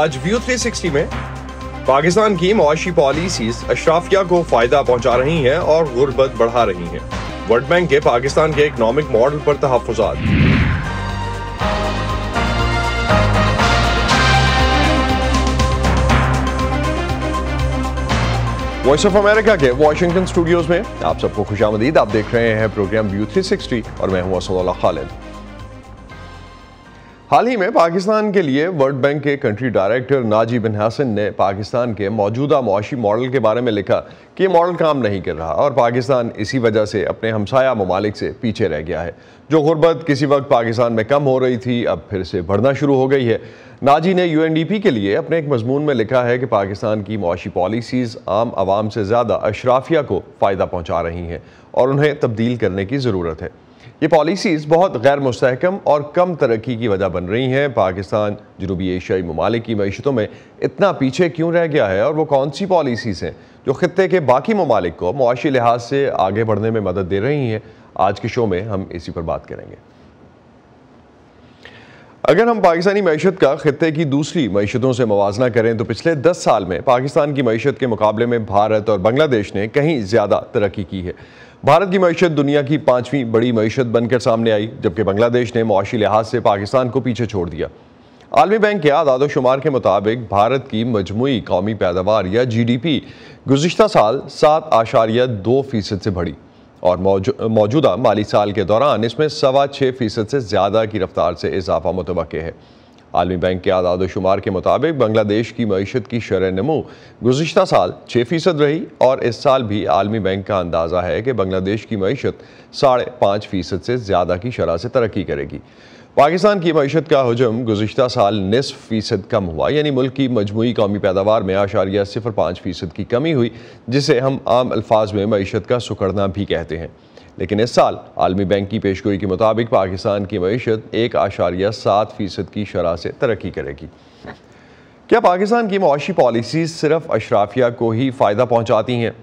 आज व्यू 360 में पाकिस्तान की मुआशी पॉलिसीज अशराफिया को फायदा पहुंचा रही हैं और गुर्बत बढ़ा रही हैं। वर्ल्ड बैंक के पाकिस्तान के इकनॉमिक मॉडल पर तहफ्फुज़ात। वॉइस ऑफ अमेरिका के वॉशिंगटन स्टूडियोज में आप सबको खुशामदीद। आप देख रहे हैं प्रोग्राम व्यू 360 और मैं हूं असदुल्लाह खालिद। हाल ही में पाकिस्तान के लिए वर्ल्ड बैंक के कंट्री डायरेक्टर नाजी बिन हसन ने पाकिस्तान के मौजूदा मुआशी मॉडल के बारे में लिखा कि ये मॉडल काम नहीं कर रहा और पाकिस्तान इसी वजह से अपने हमसाया ममालिक से पीछे रह गया है। जो गुर्बत किसी वक्त पाकिस्तान में कम हो रही थी अब फिर से बढ़ना शुरू हो गई है। नाजी ने UNDP के लिए अपने एक मजमून में लिखा है कि पाकिस्तान की मुआशी पॉलिसीज़ आम आवाम से ज़्यादा अशराफिया को फ़ायदा पहुँचा रही हैं और उन्हें तब्दील करने की ज़रूरत है। ये पॉलिसीज़ बहुत गैर मुस्तहकम और कम तरक्की की वजह बन रही हैं। पाकिस्तान जनूबी एशियाई ममालिक की मईशतों में इतना पीछे क्यों रह गया है और वो कौन सी पॉलिसीज़ हैं जो खित्ते के बाकी ममालिक को मुआशी लिहाज से आगे बढ़ने में मदद दे रही हैं। आज के शो में हम इसी पर बात करेंगे। अगर हम पाकिस्तानी मईशत का खित्ते की दूसरी मईशतों से मुवाजना करें तो पिछले 10 साल में पाकिस्तान की मईशत के मुकाबले में भारत और बांग्लादेश ने कहीं ज़्यादा तरक्की की है। भारत की मईशत दुनिया की 5वीं बड़ी मईशत बनकर सामने आई, जबकि बांग्लादेश ने मुआशी लिहाज से पाकिस्तान को पीछे छोड़ दिया। आलमी बैंक के आदाद-ओ-शुमार के मुताबिक भारत की मजमूई कौमी पैदावार या GDP गुज़िश्ता साल 7.2% से बढ़ी और मौजूदा माली साल के दौरान इसमें 6.25% से ज़्यादा की रफ्तार से इजाफा मुतवक्के है। आलमी बैंक के आदाद-ओ-शुमार के मुताबिक बांग्लादेश की मईशत की शरह नमू गुज़िश्ता साल 6% रही और इस साल भी आलमी बैंक का अंदाज़ा है कि बांग्लादेश की मईशत 5.5% से ज़्यादा की शरह से तरक्की करेगी। पाकिस्तान की मईशत का हजम गुज़िश्ता साल 0.5% कम हुआ, यानी मुल्क की मजमूई कौमी पैदावार में 0.05% की कमी हुई, जिसे हम आम अल्फाज में मईशत का सुकड़ना भी कहते हैं। लेकिन इस साल आलमी बैंक की पेशगोई के मुताबिक पाकिस्तान की मईशत 1.7% की शरह से तरक्की करेगी। क्या पाकिस्तान की मुआशी पॉलिसीज़ सिर्फ अशराफिया को ही फ़ायदा पहुँचाती हैं?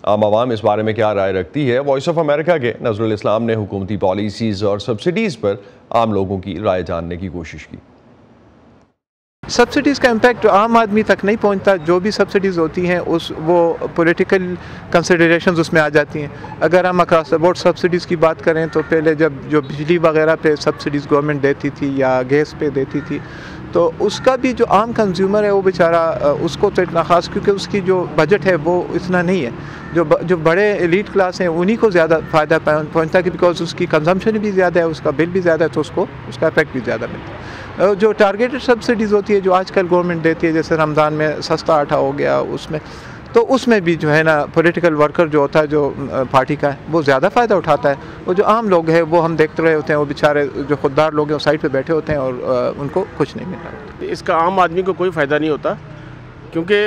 आम आवाम इस बारे में क्या राय रखती है? वॉइस ऑफ अमेरिका के नज़रुल इस्लाम ने हुकूमती पॉलिसीज़ और सब्सिडीज़ पर आम लोगों की राय जानने की कोशिश की। सब्सिडीज़ का इम्पैक्ट आम आदमी तक नहीं पहुंचता। जो भी सब्सिडीज़ होती हैं वो पॉलिटिकल कंसिडरेशंस उसमें आ जाती हैं। अगर हम अक्रॉस द बोर्ड सब्सिडीज़ की बात करें तो पहले जब जो बिजली वगैरह पे सब्सिडीज़ गवर्नमेंट देती थी या गैस पे देती थी तो उसका भी जो आम कंज्यूमर है वो बेचारा उसको तो इतना ख़ास, क्योंकि उसकी जो बजट है वो इतना नहीं है। जो बड़े एलीट क्लास हैं उन्हीं को ज़्यादा फ़ायदा पहुंचता है, बिकॉज उसकी कंजम्पशन भी ज़्यादा है, उसका बिल भी ज़्यादा है, तो उसको उसका इफेक्ट भी ज़्यादा मिलता है। जो टारगेटेड सब्सिडीज़ होती है जो आजकल गवर्नमेंट देती है, जैसे रमज़ान में सस्ता आटा हो गया, उसमें भी जो है ना पॉलिटिकल वर्कर जो होता है जो पार्टी का है वो ज़्यादा फ़ायदा उठाता है। वो जो आम लोग हैं वो हम देखते रहे होते हैं, वो बेचारे जो खुददार लोग हैं वो साइड पे बैठे होते हैं और उनको कुछ नहीं मिल रहा। इसका आम आदमी को कोई फ़ायदा नहीं होता, क्योंकि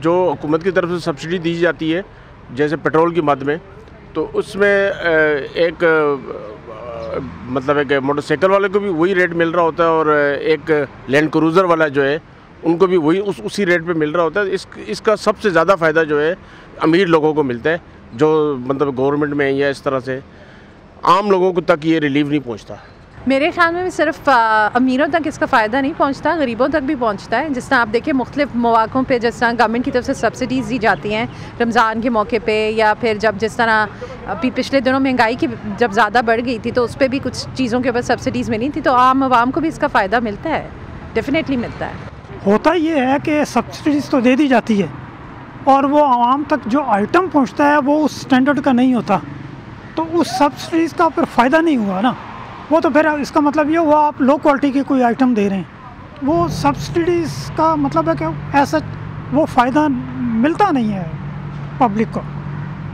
जो हुकूमत की तरफ से सब्सिडी दी जाती है जैसे पेट्रोल की मद में, तो उसमें एक मोटरसाइकिल वाले को भी वही रेट मिल रहा होता है और एक लैंड क्रूज़र वाला जो है उनको भी वही उसी रेट पे मिल रहा होता है। इसका सबसे ज़्यादा फ़ायदा जो है अमीर लोगों को मिलता है, जो मतलब गवर्नमेंट में या इस तरह से आम लोगों को तक ये रिलीफ नहीं पहुंचता। मेरे ख्याल में सिर्फ अमीरों तक इसका फ़ायदा नहीं पहुंचता, गरीबों तक भी पहुंचता है। जिस तरह आप देखिए मुख्तलिफ मौक़ों पे जिस तरह गवर्नमेंट की तरफ से सब्सिडीज़ दी जाती हैं रमज़ान के मौके पे, या फिर जब जिस तरह पिछले दिनों महंगाई की जब ज़्यादा बढ़ गई थी तो उस पर भी कुछ चीज़ों के ऊपर सब्सिडीज़ मिली थी, तो आम आवाम को भी इसका फ़ायदा मिलता है, डेफिनेटली मिलता है। होता ये है कि सब्सिडीज़ तो दे दी जाती है और वो आवाम तक जो आइटम पहुंचता है वो उस स्टैंडर्ड का नहीं होता, तो उस सब्सिडीज़ का फिर फ़ायदा नहीं हुआ ना। वो तो फिर इसका मतलब ये हुआ आप लो क्वालिटी के कोई आइटम दे रहे हैं, वो सब्सिडीज़ का मतलब है कि ऐसा वो फ़ायदा मिलता नहीं है पब्लिक को,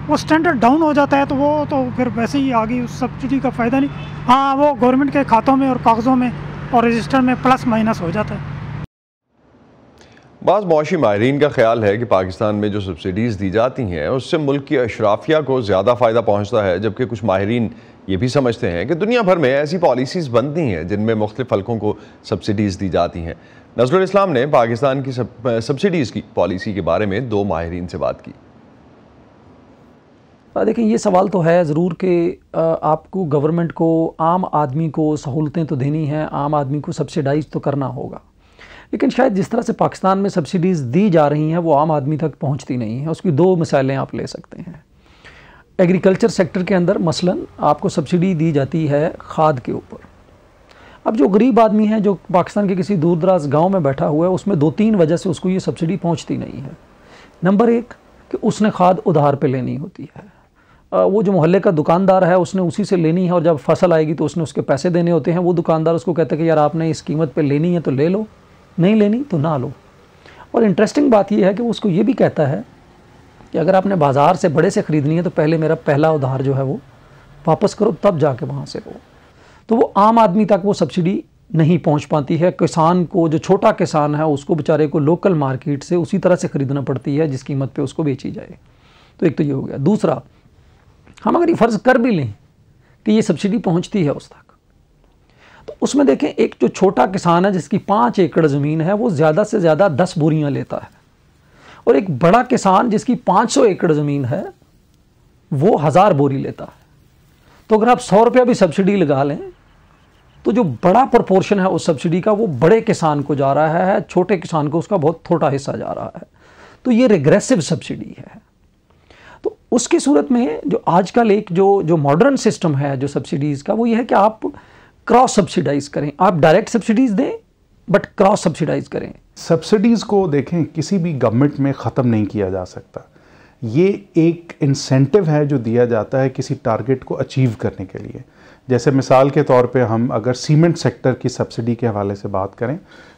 वो स्टैंडर्ड डाउन हो जाता है, तो वो तो फिर वैसे ही आगे उस सब्सिडी का फ़ायदा नहीं। हाँ, वो गवर्नमेंट के खातों में और कागज़ों में और रजिस्टर में प्लस माइनस हो जाता है। बाज़ मुआशी माहिरीन का ख्याल है कि पाकिस्तान में जो सब्सिडीज़ दी जाती हैं उससे मुल्क की अशराफिया को ज़्यादा फ़ायदा पहुँचता है, जबकि कुछ माहिरीन ये भी समझते हैं कि दुनिया भर में ऐसी पॉलिसीज़ बनती हैं जिनमें मुख्तलिफ हल्कों को सब्सिडीज़ दी जाती हैं। नज़रुल इस्लाम ने पाकिस्तान की सब्सिडीज़ की पॉलिसी के बारे में 2 माहिरीन से बात की। देखिए, ये सवाल तो है ज़रूर कि आपको गवर्नमेंट को आम आदमी को सहूलतें तो देनी हैं, आम आदमी को सब्सिडाइज़ तो करना होगा, लेकिन शायद जिस तरह से पाकिस्तान में सब्सिडीज़ दी जा रही हैं वो आम आदमी तक पहुंचती नहीं है। उसकी दो मिसालें आप ले सकते हैं। एग्रीकल्चर सेक्टर के अंदर मसलन आपको सब्सिडी दी जाती है खाद के ऊपर। अब जो गरीब आदमी है जो पाकिस्तान के किसी दूर दराज गाँव में बैठा हुआ है, उसमें 2-3 वजह से उसको ये सब्सिडी पहुँचती नहीं है। नंबर 1 कि उसने खाद उधार पे लेनी होती है। वो जो मोहल्ले का दुकानदार है उसने उसी से लेनी है, और जब फसल आएगी तो उसने उसके पैसे देने होते हैं। वो दुकानदार उसको कहता है कि यार आपने इस कीमत पे लेनी है तो ले लो, नहीं लेनी तो ना लो। और इंटरेस्टिंग बात यह है कि वो उसको ये भी कहता है कि अगर आपने बाज़ार से बड़े से ख़रीदनी है तो पहले मेरा पहला उधार जो है वो वापस करो, तब जाके वहाँ से लो। तो वो आम आदमी तक वो सब्सिडी नहीं पहुँच पाती है। किसान को, जो छोटा किसान है, उसको बेचारे को लोकल मार्केट से उसी तरह से ख़रीदना पड़ती है जिस कीमत पे उसको बेची जाए। तो एक तो ये हो गया। दूसरा, हम अगर ये फ़र्ज़ कर भी लें कि ये सब्सिडी पहुँचती है उस तक, तो उसमें देखें एक जो छोटा किसान है जिसकी 5 एकड़ ज़मीन है वो ज़्यादा से ज़्यादा 10 बोरियाँ लेता है, और एक बड़ा किसान जिसकी 500 एकड़ ज़मीन है वो 1000 बोरी लेता है। तो अगर आप 100 रुपया भी सब्सिडी लगा लें तो जो बड़ा प्रोपोर्शन है उस सब्सिडी का वो बड़े किसान को जा रहा है, छोटे किसान को उसका बहुत थोड़ा हिस्सा जा रहा है। तो ये रिग्रेसिव सब्सिडी है। तो उसकी सूरत में जो आजकल एक जो मॉडर्न सिस्टम है जो सब्सिडीज़ का, वो ये है कि आप क्रॉस सब्सिडाइज करें। आप डायरेक्ट सब्सिडीज़ दें बट क्रॉस सब्सिडाइज करें। सब्सिडीज़ को देखें, किसी भी गवर्नमेंट में ख़त्म नहीं किया जा सकता। ये एक इंसेंटिव है जो दिया जाता है किसी टारगेट को अचीव करने के लिए। जैसे मिसाल के तौर पे हम अगर सीमेंट सेक्टर की सब्सिडी के हवाले से बात करें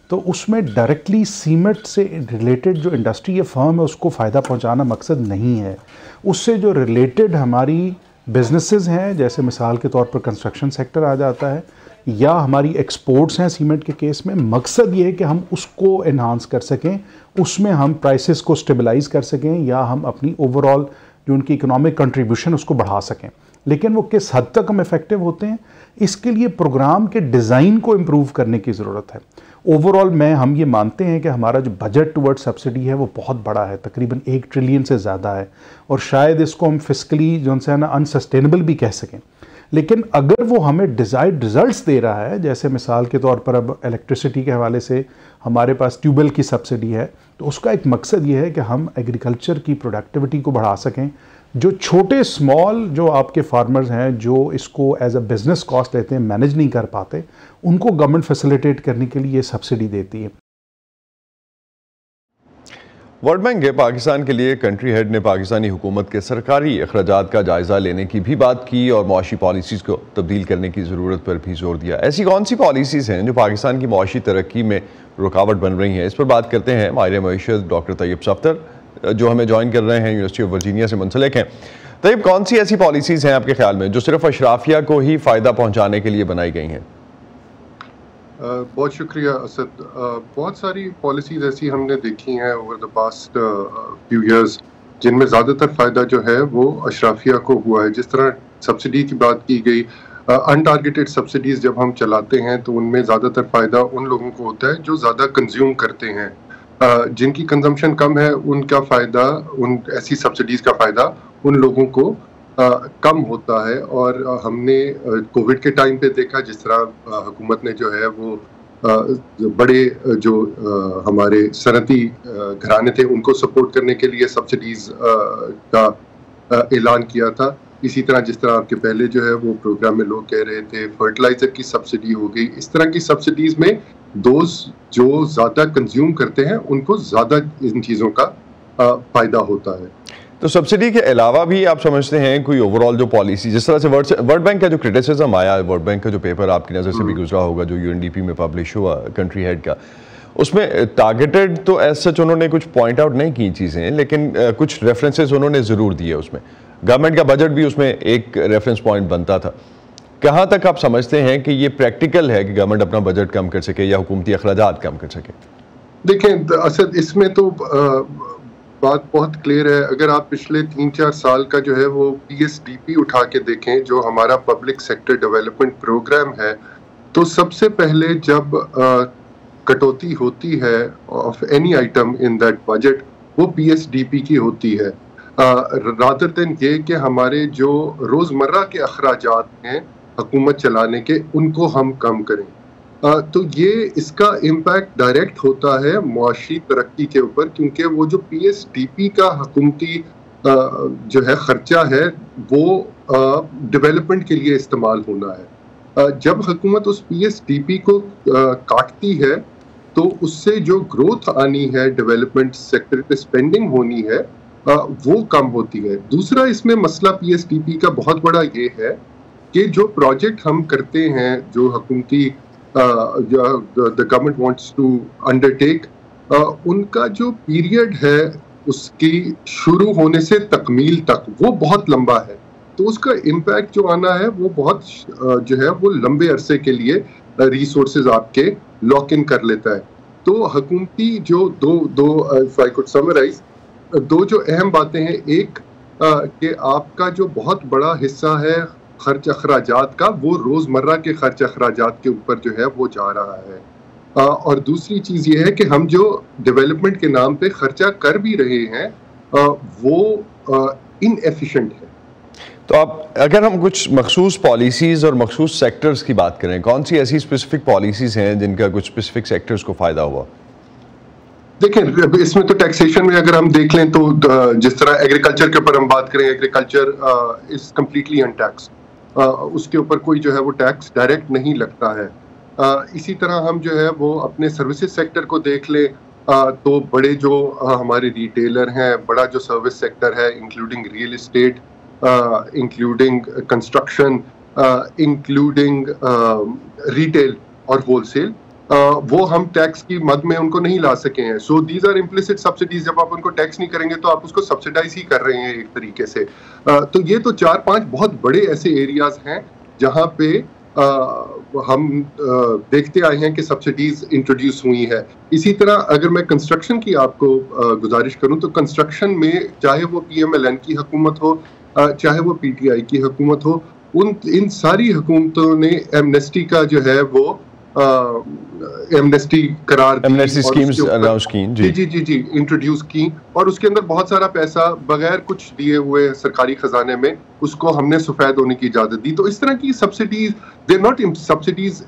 तो उसमें डायरेक्टली सीमेंट से रिलेटेड जो इंडस्ट्री या फर्म है उसको फ़ायदा पहुंचाना मकसद नहीं है। उससे जो रिलेटेड हमारी बिजनेसेस हैं, जैसे मिसाल के तौर पर कंस्ट्रक्शन सेक्टर आ जाता है, या हमारी एक्सपोर्ट्स हैं सीमेंट के केस में, मकसद ये है कि हम उसको एनहांस कर सकें, उसमें हम प्राइसेस को स्टेबलाइज कर सकें, या हम अपनी ओवरऑल जो उनकी इकोनॉमिक कंट्रीब्यूशन उसको बढ़ा सकें। लेकिन वो किस हद तक हम इफ़ेक्टिव होते हैं, इसके लिए प्रोग्राम के डिज़ाइन को इम्प्रूव करने की ज़रूरत है। ओवरऑल हम ये मानते हैं कि हमारा जो बजट टुवर्ड सब्सिडी है वो बहुत बड़ा है, तकरीबन 1 ट्रिलियन से ज़्यादा है, और शायद इसको हम फिस्कली जो है ना अनसस्टेनेबल भी कह सकें। लेकिन अगर वो हमें डिज़ायर्ड रिजल्ट्स दे रहा है, जैसे मिसाल के तौर पर अब इलेक्ट्रिसिटी के हवाले से हमारे पास ट्यूबवेल की सब्सिडी है, तो उसका एक मकसद ये है कि हम एग्रीकल्चर की प्रोडक्टिविटी को बढ़ा सकें। जो छोटे स्मॉल जो आपके फार्मर्स हैं जो इसको एज अ बिज़नेस कॉस्ट लेते हैं, मैनेज नहीं कर पाते, उनको गवर्नमेंट फैसिलिटेट करने के लिए सब्सिडी देती है। वर्ल्ड बैंक के पाकिस्तान के लिए कंट्री हेड ने पाकिस्तानी हुकूमत के सरकारी अखराजात का जायज़ा लेने की भी बात की और मुआशी पॉलिसीज़ को तब्दील करने की ज़रूरत पर भी जोर दिया। ऐसी कौन सी पॉलिसीज़ हैं जो पाकिस्तान की मुआशी तरक्की में रुकावट बन रही हैं, इस पर बात करते हैं माहिर मईशत डॉक्टर तैयब सफ्तर, जो हमें ज्वाइन कर रहे हैं, यूनिवर्सिटी ऑफ वर्जीनिया से मुंसलिक हैं। तैयब, कौन सी ऐसी पॉलिसीज़ हैं आपके ख्याल में जो सिर्फ अशराफिया को ही फ़ायदा पहुँचाने के लिए बनाई गई हैं? बहुत शुक्रिया असद। बहुत सारी पॉलिसीज़ ऐसी हमने देखी हैं over the past few years जिनमें ज़्यादातर फ़ायदा जो है वो अशराफिया को हुआ है। जिस तरह सब्सिडी की बात की गई, अनटारगेटेड सब्सिडीज़ जब हम चलाते हैं तो उनमें ज़्यादातर फ़ायदा उन लोगों को होता है जो ज़्यादा कंज्यूम करते हैं। जिनकी कंजम्पशन कम है उनका फ़ायदा, उन ऐसी सब्सिडीज़ का फ़ायदा उन लोगों को कम होता है। और हमने कोविड के टाइम पे देखा जिस तरह हुकूमत ने जो है वो बड़े जो हमारे सनती घराने थे उनको सपोर्ट करने के लिए सब्सिडीज़ का ऐलान किया था। इसी तरह जिस तरह आपके पहले जो है वो प्रोग्राम में लोग कह रहे थे फर्टिलाइज़र की सब्सिडी हो गई, इस तरह की सब्सिडीज़ में जो ज़्यादा कंज्यूम करते हैं उनको ज़्यादा इन चीज़ों का फ़ायदा होता है। तो सब्सिडी के अलावा भी आप समझते हैं कोई ओवरऑल जो पॉलिसी, जिस तरह से वर्ल्ड बैंक का जो क्रिटिसिज्म आया, वर्ल्ड बैंक का जो पेपर आपकी नज़र से भी गुजरा होगा जो यूएनडीपी में पब्लिश हुआ कंट्री हेड का, उसमें टारगेटेड तो एज सच उन्होंने कुछ पॉइंट आउट नहीं की चीज़ें, लेकिन कुछ रेफरेंसेस उन्होंने ज़रूर दिए। उसमें गवर्नमेंट का बजट भी उसमें एक रेफरेंस पॉइंट बनता था। कहाँ तक आप समझते हैं कि ये प्रैक्टिकल है कि गवर्नमेंट अपना बजट कम कर सके या हुकूमती अखराजात कम कर सके? देखें असद, इसमें तो बात बहुत क्लियर है। अगर आप पिछले 3-4 साल का जो है वो PSDP उठा के देखें, जो हमारा पब्लिक सेक्टर डेवलपमेंट प्रोग्राम है, तो सबसे पहले जब कटौती होती है of any item in that budget वो PSDP की होती है, रादर देन ये कि हमारे जो रोज़मर्रा के अखराजात हैं हुकूमत चलाने के उनको हम कम करें। तो ये इसका इम्पैक्ट डायरेक्ट होता है मुआशी तरक्की के ऊपर, क्योंकि वो जो PSDP का हुकूमती जो है खर्चा है वो डेवलपमेंट के लिए इस्तेमाल होना है। जब हुकूमत उस PSDP को काटती है तो उससे जो ग्रोथ आनी है, डेवलपमेंट सेक्टर पे स्पेंडिंग होनी है, वो कम होती है। दूसरा इसमें मसला PSDP का बहुत बड़ा ये है कि जो प्रोजेक्ट हम करते हैं, जो हुकूमती the government wants to undertake, उनका जो पीरियड है उसकी शुरू होने से तकमील तक वो बहुत लंबा है। तो उसका इम्पैक्ट जो आना है वो बहुत जो है वो लंबे अरसे के लिए रिसोर्सेज आपके लॉक इन कर लेता है। तो हुकूमती जो दो इफ आई कुड समराइज, दो जो अहम बातें हैं, एक कि आपका जो बहुत बड़ा हिस्सा है खर्च अखराजात का, वो रोज़मर्रा के खर्च अखराजात के ऊपर जो है वो जा रहा है, और दूसरी चीज़ ये है कि हम जो डेवलपमेंट के नाम पे खर्चा कर भी रहे हैं वो इनएफिशिएंट है। तो आप अगर हम कुछ मखसूस पॉलिसीज़ और मखसूस सेक्टर्स की बात करें, कौन सी ऐसी स्पेसिफिक पॉलिसीज़ हैं जिनका कुछ स्पेसिफिक सेक्टर्स को फ़ायदा हुआ? देखें, इसमें तो टैक्सेशन में अगर हम देख लें तो जिस तरह एग्रीकल्चर के ऊपर हम बात करें, एग्रीकल्चर इज कम्प्लीटली अनटैक्स, उसके ऊपर कोई जो है वो टैक्स डायरेक्ट नहीं लगता है। इसी तरह हम जो है वो अपने सर्विसेज सेक्टर को देख लें तो बड़े जो हमारे रिटेलर हैं, बड़ा जो सर्विस सेक्टर है, including real estate, including construction, including retail और होलसेल, वो हम टैक्स की मद में उनको नहीं ला सके हैं। So these are implicit subsidies. जब आप उनको टैक्स नहीं करेंगे तो आप उसको सब्सिडाइज ही कर रहे हैं एक तरीके से। तो ये तो 4-5 बहुत बड़े ऐसे एरियाज हैं जहाँ पे हम देखते आए हैं कि सब्सिडीज इंट्रोड्यूस हुई है। इसी तरह अगर मैं कंस्ट्रक्शन की आपको गुजारिश करूं तो कंस्ट्रक्शन में चाहे वो PMLN की हुकूमत हो, चाहे वो PTI की हुकूमत हो, इन सारी हुकूमतों ने एमनेस्टी का जो है वो एमनेस्टी करार दी, एमनेस्टी स्कीम्स अनाउंस की, जी इंट्रोड्यूस की, और उसके अंदर बहुत सारा पैसा बगैर कुछ दिए हुए सरकारी खजाने में उसको हमने सफेद होने की इजाजत दी। तो इस तरह की subsidies, they not subsidies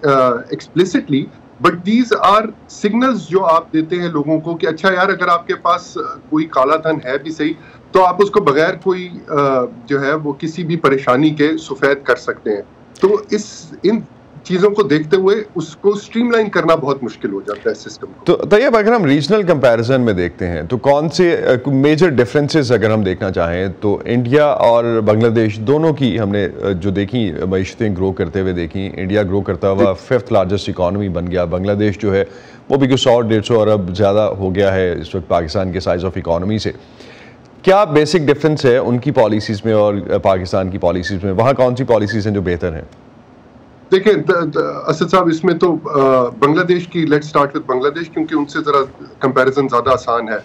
explicitly, but these are signals जो आप देते हैं लोगों को कि अच्छा यार, अगर आपके पास कोई काला धन है भी सही तो आप उसको बगैर कोई जो है वो किसी भी परेशानी के सफेद कर सकते हैं। तो इन चीज़ों को देखते हुए उसको स्ट्रीमलाइन करना बहुत मुश्किल हो जाता है सिस्टम को। तो तैयब, अगर हम रीजनल कंपैरिजन में देखते हैं तो कौन से मेजर डिफरेंसेस अगर हम देखना चाहें तो इंडिया और बांग्लादेश दोनों की हमने जो देखी मईशतें ग्रो करते हुए देखी। इंडिया ग्रो करता हुआ 5th लार्जेस्ट इकॉनमी बन गया, बांग्लादेश जो है वो भी कुछ 100-150 अरब ज़्यादा हो गया है इस वक्त पाकिस्तान के साइज़ ऑफ इकॉनमी से। क्या बेसिक डिफरेंस है उनकी पॉलिसीज़ में और पाकिस्तान की पॉलिसीज़ में? वहाँ कौन सी पॉलिसीज़ हैं जो बेहतर हैं? देखिए असद साहब, इसमें तो बांग्लादेश की, लेट्स स्टार्ट विद बांग्लादेश, क्योंकि उनसे ज़रा कंपैरिजन ज़्यादा आसान है।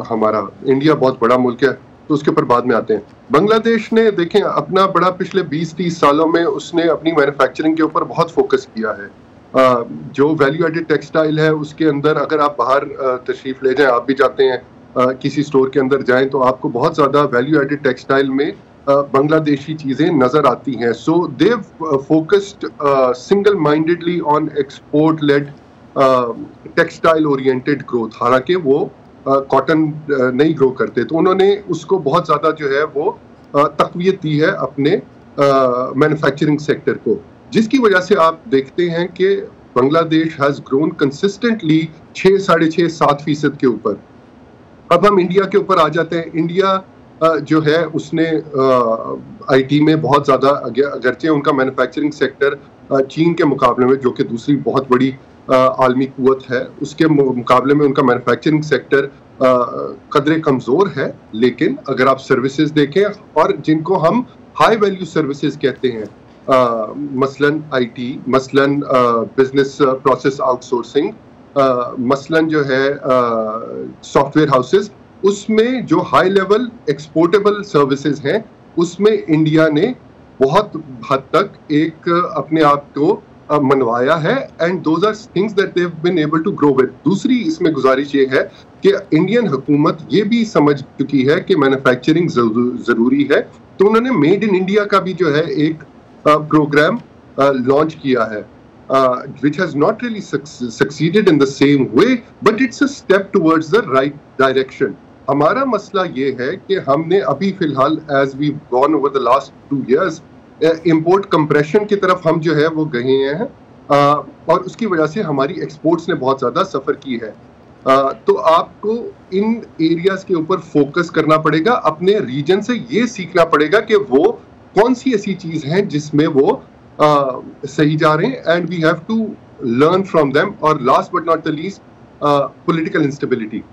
हमारा इंडिया बहुत बड़ा मुल्क है तो उसके ऊपर बाद में आते हैं। बांग्लादेश ने देखें अपना बड़ा पिछले 20-30 सालों में उसने अपनी मैन्युफैक्चरिंग के ऊपर बहुत फोकस किया है। जो वैल्यू एडेड टेक्सटाइल है उसके अंदर अगर आप बाहर तशरीफ ले जाएं, आप भी जाते हैं किसी स्टोर के अंदर जाएं तो आपको बहुत ज़्यादा वैल्यू एडेड टेक्सटाइल में बांग्लादेशी चीज़ें नज़र आती हैं। So they focused single mindedly on export led textile oriented growth, हालांकि वो कॉटन नहीं ग्रो करते, तो उन्होंने उसको बहुत ज़्यादा जो है वो तक़वियत दी है अपने मैन्युफैक्चरिंग सेक्टर को, जिसकी वजह से आप देखते हैं कि बांग्लादेश हैज़ ग्रोन कंसिस्टेंटली 6-6.5-7% के ऊपर। अब हम इंडिया के ऊपर आ जाते हैं। इंडिया जो है उसने IT में बहुत ज़्यादा, अगरचे उनका मैन्युफैक्चरिंग सेक्टर चीन के मुकाबले में, जो कि दूसरी बहुत बड़ी आलमी कुव्वत है, उसके मुकाबले में उनका मैन्युफैक्चरिंग सेक्टर कदरे कमज़ोर है। लेकिन अगर आप सर्विसेज देखें, और जिनको हम हाई वैल्यू सर्विसेज कहते हैं, मसलन IT, मसलन बिजनेस प्रोसेस आउटसोर्सिंग, मसलन जो है सॉफ्टवेयर हाउसेस, उसमें जो हाई लेवल एक्सपोर्टेबल सर्विसेज हैं उसमें इंडिया ने बहुत हद तक एक अपने आप को मनवाया है, and those are things that they have been able to grow with. दूसरी इसमें गुजारिश ये है कि इंडियन हुकूमत ये भी समझ चुकी है कि मैन्युफैक्चरिंग ज़रूरी है, तो उन्होंने मेड इन इंडिया का भी जो है एक प्रोग्राम लॉन्च किया है। which has not really succeeded in the same way, but it's a step towards the right direction. हमारा मसला ये है कि हमने अभी फिलहाल as we've gone over the last 2 years import compression की तरफ हम जो है वो गए हैं और उसकी वजह से हमारी एक्सपोर्ट्स ने बहुत ज़्यादा सफ़र की है। तो आपको इन एरियाज के ऊपर फोकस करना पड़ेगा, अपने रीजन से ये सीखना पड़ेगा कि वो कौन सी ऐसी चीज़ है जिसमें वो सही जा रहे हैं, and we have to learn from them. और last but not the least, political instability,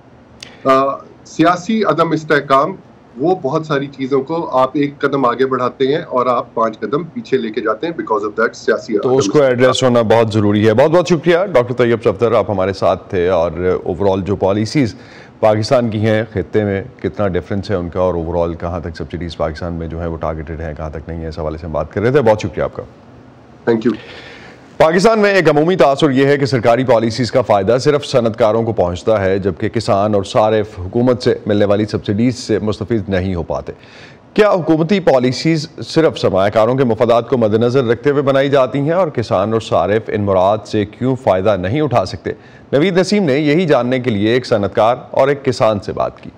सियासी अदम इस्तेहकाम, वो बहुत सारी चीज़ों को आप एक कदम आगे बढ़ाते हैं और आप 5 कदम पीछे लेके जाते हैं बिकॉज ऑफ दैट सियासी। तो उसको एड्रेस होना बहुत ज़रूरी है। बहुत बहुत शुक्रिया डॉक्टर तैयब सफदर, आप हमारे साथ थे और ओवरऑल जो पॉलिसीज़ पाकिस्तान की हैं, खित्ते में कितना डिफरेंस है उनका और ओवरऑल कहाँ तक सब्सिडीज़ पाकिस्तान में जो है वो टारगेटेड हैं, कहाँ तक नहीं है, इस हवाले से हम बात कर रहे थे। बहुत शुक्रिया आपका। Thank you. पाकिस्तान में एक अमूमी तासुर यह है कि सरकारी पॉलिसीज़ का फ़ायदा सिर्फ सनतकारों को पहुँचता है, जबकि किसान और सारिफ हुकूमत से मिलने वाली सब्सिडीज़ से मुस्तफ़ीद नहीं हो पाते। क्या हुकूमती पॉलिसीज़ सिर्फ सरमायाकारों के मफादात को मद्देनज़र रखते हुए बनाई जाती हैं और किसान और सारिफ इन मुराद से क्यों फ़ायदा नहीं उठा सकते? नवीद नसीम ने यही जानने के लिए एक सनतकार और एक किसान से बात की।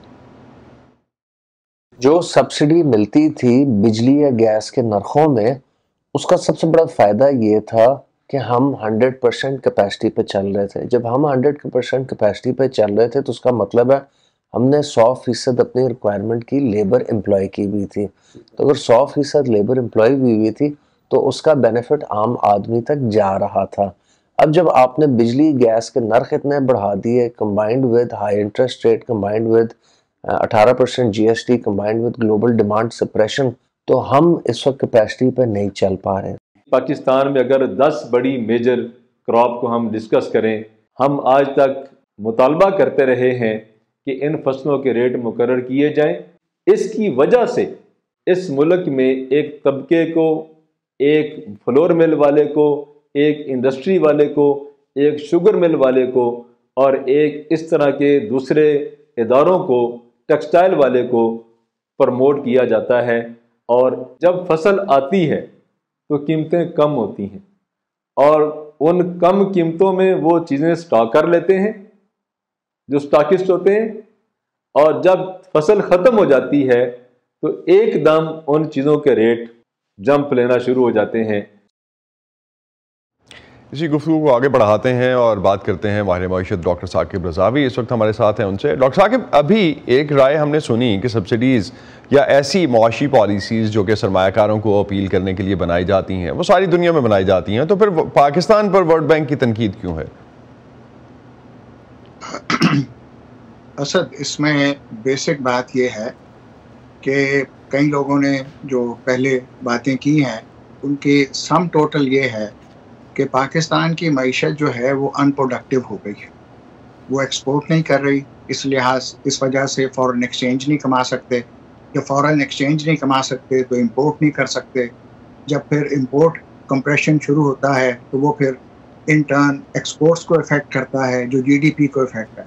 जो सब्सिडी मिलती थी बिजली या गैस के नरखों में, उसका सबसे बड़ा फ़ायदा ये था कि हम 100% कैपेसिटी पे चल रहे थे। जब हम 100% कैपेसिटी पे चल रहे थे तो उसका मतलब है हमने 100% अपनी रिक्वायरमेंट की लेबर एम्प्लॉय की हुई थी। तो अगर 100% लेबर एम्प्लॉय हुई थी तो उसका बेनिफिट आम आदमी तक जा रहा था। अब जब आपने बिजली गैस के नर्ख इतने बढ़ा दिए, combined with high interest rate, combined with 18% GST, combined with global demand suppression, तो हम इस वक्त कैपेसिटी पे नहीं चल पा रहे। पाकिस्तान में अगर 10 बड़ी मेजर क्रॉप को हम डिस्कस करें, हम आज तक मुतालबा करते रहे हैं कि इन फसलों के रेट मुकर्रर किए जाएं। इसकी वजह से इस मुल्क में एक तबके को, एक फ्लोर मिल वाले को, एक इंडस्ट्री वाले को, एक शुगर मिल वाले को और एक इस तरह के दूसरे इदारों को, टेक्सटाइल वाले को प्रमोट किया जाता है। और जब फसल आती है तो कीमतें कम होती हैं और उन कम कीमतों में वो चीज़ें स्टॉक कर लेते हैं जो स्टॉकिस्ट होते हैं, और जब फसल ख़त्म हो जाती है तो एकदम उन चीज़ों के रेट जंप लेना शुरू हो जाते हैं। इसी गुफ्तगू को आगे बढ़ाते हैं और बात करते हैं माहिर मईशत डॉक्टर साकिब रज़ावी इस वक्त हमारे साथ हैं। उनसे डॉक्टर साकिब, अभी एक राय हमने सुनी कि सब्सिडीज़ या ऐसी मुआशी पॉलिसीज़ जो कि सरमायाकारों को अपील करने के लिए बनाई जाती हैं वो सारी दुनिया में बनाई जाती हैं, तो फिर पाकिस्तान पर वर्ल्ड बैंक की तनकीद क्यों है? असद, इसमें बेसिक बात यह है कि कई लोगों ने जो पहले बातें की हैं उनके सम टोटल ये है कि पाकिस्तान की मईशत जो है वो अनप्रोडक्टिव हो गई है। वो एक्सपोर्ट नहीं कर रही, इस वजह से फ़ॉरेन एक्सचेंज नहीं कमा सकते। जब फ़ॉरेन एक्सचेंज नहीं कमा सकते तो इंपोर्ट नहीं कर सकते। जब फिर इंपोर्ट कंप्रेशन शुरू होता है तो वो फिर इन टर्न एक्सपोर्ट्स को इफ़ेक्ट करता है, जो GDP को इफ़ेक्ट है।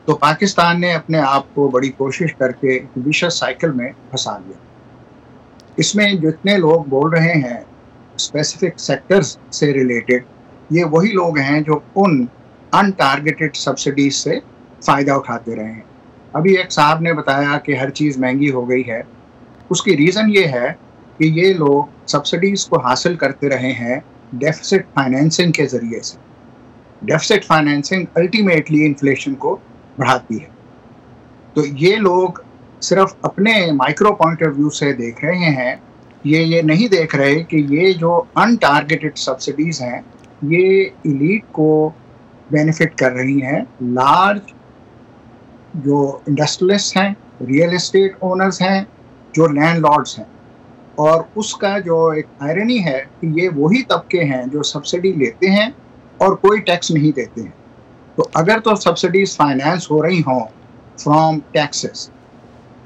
तो पाकिस्तान ने अपने आप को बड़ी कोशिश करके विशेष साइकिल में फंसा लिया। इसमें जितने लोग बोल रहे हैं स्पेसिफिक सेक्टर्स से रिलेटेड, ये वही लोग हैं जो उन अनटारगेटेड सब्सिडीज से फ़ायदा उठाते रहे हैं। अभी एक साहब ने बताया कि हर चीज़ महंगी हो गई है। उसकी रीज़न ये है कि ये लोग सब्सिडीज़ को हासिल करते रहे हैं डेफिसिट फाइनेंसिंग के ज़रिए से। डेफिसिट फाइनेंसिंग अल्टीमेटली इन्फ्लेशन को बढ़ाती है। तो ये लोग सिर्फ अपने माइक्रो पॉइंट ऑफ व्यू से देख रहे हैं, ये नहीं देख रहे कि ये जो अनटारगेटेड सब्सिडीज़ हैं ये इलीट को बेनिफिट कर रही हैं। लार्ज जो इंडस्ट्रियलिस्ट हैं, रियल एस्टेट ओनर्स हैं, जो लैंडलॉर्ड्स हैं, और उसका जो एक आयरनी है कि ये वही तबके हैं जो सब्सिडी लेते हैं और कोई टैक्स नहीं देते हैं। तो अगर तो सब्सिडीज़ फाइनेंस हो रही हों फ्रॉम टैक्सेस,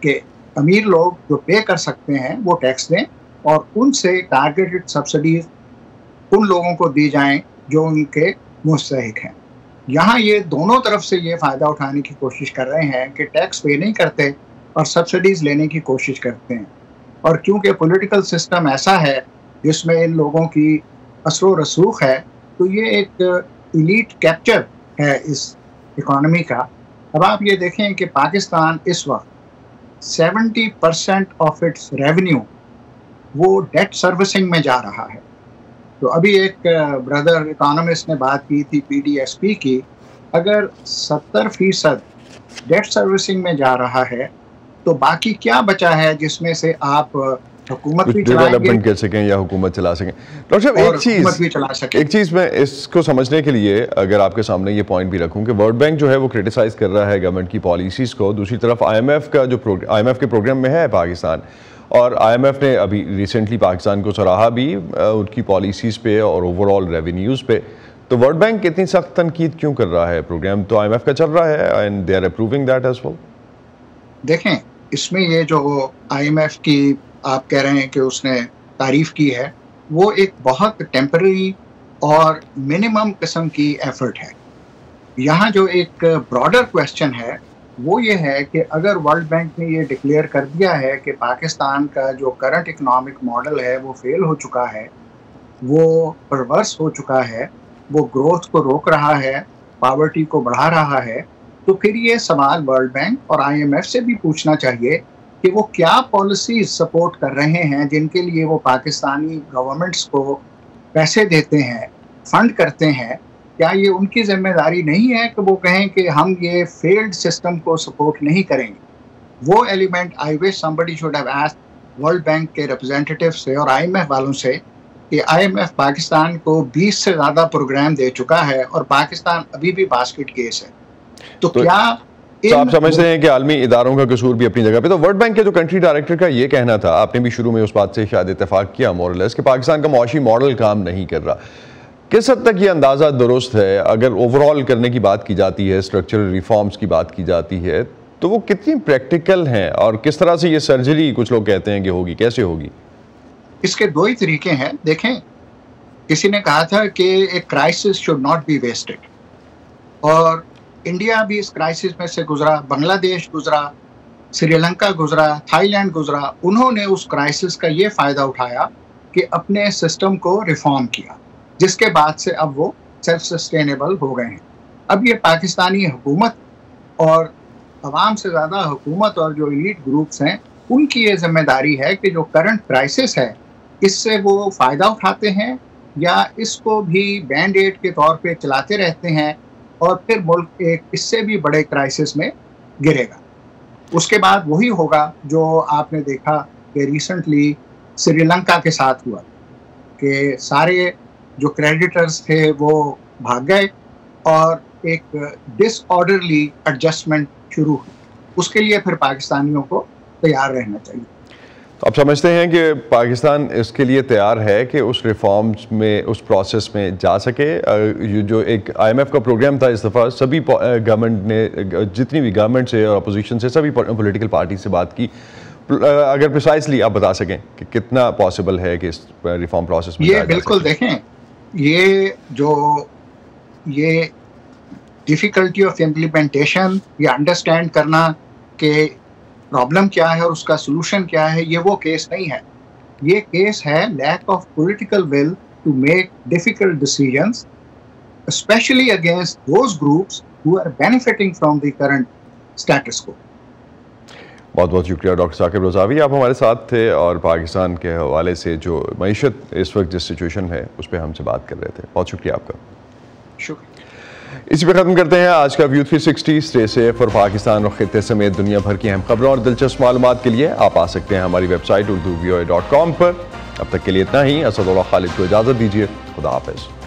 के अमीर लोग जो पे कर सकते हैं वो टैक्स दें और उनसे टारगेटेड सब्सिडीज उन लोगों को दी जाएं जो उनके मुस्तहिक हैं। यहाँ ये दोनों तरफ से ये फ़ायदा उठाने की कोशिश कर रहे हैं कि टैक्स पे नहीं करते और सब्सिडीज़ लेने की कोशिश करते हैं। और क्योंकि पॉलिटिकल सिस्टम ऐसा है जिसमें इन लोगों की असर व रसूख है, तो ये एक इलीट कैप्चर है इस इकोनॉमी का। अब आप ये देखें कि पाकिस्तान इस वक्त 70% ऑफ इट्स रेवेन्यू वो डेट सर्विसिंग में जा रहा है। तो अभी एक ब्रदर इकोनॉमिस्ट ने बात की थी PDSP की, अगर 70% डेट सर्विसिंग में जा रहा है तो बाकी क्या बचा है जिसमें से आप हुकूमत भी डेवलपमेंट कर सकें या हुकूमत चला सकें। डॉक्टर साहब एक चीज़ मैं इसको समझने के लिए अगर आपके सामने ये पॉइंट भी रखूं कि वर्ल्ड बैंक जो है वो क्रिटिसाइज़ कर रहा है गवर्नमेंट की पॉलिसीज़ को, दूसरी तरफ IMF का जो IMF के प्रोग्राम में है पाकिस्तान, और IMF ने अभी रिसेंटली पाकिस्तान को सराहा भी उनकी पॉलिसीज़ पे और ओवरऑल रेवेन्यूज़ पे। तो वर्ल्ड बैंक इतनी सख्त तनकीद क्यों कर रहा है? प्रोग्राम तो IMF का चल रहा है and they are approving that as well. देखें, इसमें ये जो IMF की आप कह रहे हैं कि उसने तारीफ की है, वो एक बहुत टेम्पररी और मिनिमम किस्म की एफर्ट है। यहाँ जो एक ब्रॉडर क्वेश्चन है वो ये है कि अगर वर्ल्ड बैंक ने ये डिक्लेयर कर दिया है कि पाकिस्तान का जो करंट इकोनॉमिक मॉडल है वो फेल हो चुका है, वो परवर्स हो चुका है, वो ग्रोथ को रोक रहा है, पॉवर्टी को बढ़ा रहा है, तो फिर ये सवाल वर्ल्ड बैंक और IMF से भी पूछना चाहिए कि वो क्या पॉलिसीज सपोर्ट कर रहे हैं जिनके लिए वो पाकिस्तानी गवर्नमेंट्स को पैसे देते हैं, फंड करते हैं। क्या ये उनकी जिम्मेदारी नहीं है कि वो कहें कि हम ये फेल्ड सिस्टम को सपोर्ट नहीं करेंगे? वो element I wish somebody should have asked world bank के रिप्रेजेंटेटिव से और IMF वालों से कि IMF पाकिस्तान को 20 से ज़्यादा प्रोग्राम दे चुका है और पाकिस्तान अभी भी बास्केट केस है। तो क्या आप समझते हैं कि आलमी इदारों का कसूर भी अपनी जगह पे? तो वर्ल्ड बैंक के जो कंट्री डायरेक्टर का ये कहना था, आपने भी शुरू में उस बात से शायद इत्तेफाक किया मोरलेस, कि पाकिस्तान का मुआशी मॉडल काम नहीं कर रहा। किस हद तक ये अंदाज़ा दुरुस्त है? अगर ओवरऑल करने की बात की जाती है, स्ट्रक्चरल रिफॉर्म्स की बात की जाती है, तो वो कितनी प्रैक्टिकल हैं और किस तरह से ये सर्जरी कुछ लोग कहते हैं कि होगी, कैसे होगी? इसके दो ही तरीके हैं। देखें, किसी ने कहा था कि एक crisis should not be wasted, और इंडिया भी इस क्राइसिस में से गुजरा, बांग्लादेश गुजरा, श्रीलंका गुजरा, थाईलैंड गुजरा। उन्होंने उस क्राइसिस का ये फ़ायदा उठाया कि अपने सिस्टम को रिफॉर्म किया, जिसके बाद से अब वो सेल्फ सस्टेनेबल हो गए हैं। अब ये पाकिस्तानी हुकूमत और तमाम से ज़्यादा हुकूमत और जो एलीट ग्रुप्स हैं, उनकी ये जिम्मेदारी है कि जो करंट क्राइसिस है इससे वो फ़ायदा उठाते हैं या इसको भी बैंड एड के तौर पे चलाते रहते हैं और फिर मुल्क एक इससे भी बड़े क्राइसिस में गिरेगा। उसके बाद वही होगा जो आपने देखा कि रिसेंटली श्रीलंका के साथ हुआ कि सारे जो क्रेडिटर्स थे वो भाग गए और एक डिसऑर्डरली एडजस्टमेंट शुरू हुई। उसके लिए फिर पाकिस्तानियों को तैयार रहना चाहिए। तो आप समझते हैं कि पाकिस्तान इसके लिए तैयार है कि उस रिफॉर्म्स में, उस प्रोसेस में जा सके? जो एक IMF का प्रोग्राम था, इस दफ़ा सभी गवर्नमेंट ने, जितनी भी गवर्नमेंट से और अपोजिशन से, सभी पॉलिटिकल पार्टी से बात की। अगर प्रिसाइसली आप बता सकें कि कितना पॉसिबल है कि इस रिफॉर्म प्रोसेस में? ये बिल्कुल देखें, ये डिफ़िकल्टी ऑफ इम्प्लीमेंटेशन या अंडरस्टैंड करना कि प्रॉब्लम क्या है और उसका सलूशन क्या है, ये वो केस नहीं है। ये केस है lack of political will to make difficult decisions, specially against those groups who are benefiting from the current status quo. बहुत बहुत शुक्रिया डॉक्टर साकिब रज़ावी, आप हमारे साथ थे और पाकिस्तान के हवाले से जो मईशत इस वक्त जिस सिचुएशन है उस पर हमसे बात कर रहे थे। बहुत शुक्रिया आपका। शुक्रिया। इसी पे ख़त्म करते हैं आज का व्यू 360। स्टे सेफ और पाकिस्तान और खित्ते समेत दुनिया भर की अहम खबरों और दिलचस्प मालूमात के लिए आप आ सकते हैं हमारी वेबसाइट urduvoa.com पर। अब तक के लिए इतना ही। असदुल्लाह खालिद को इजाज़त दीजिए। खुदा हाफ़िज़।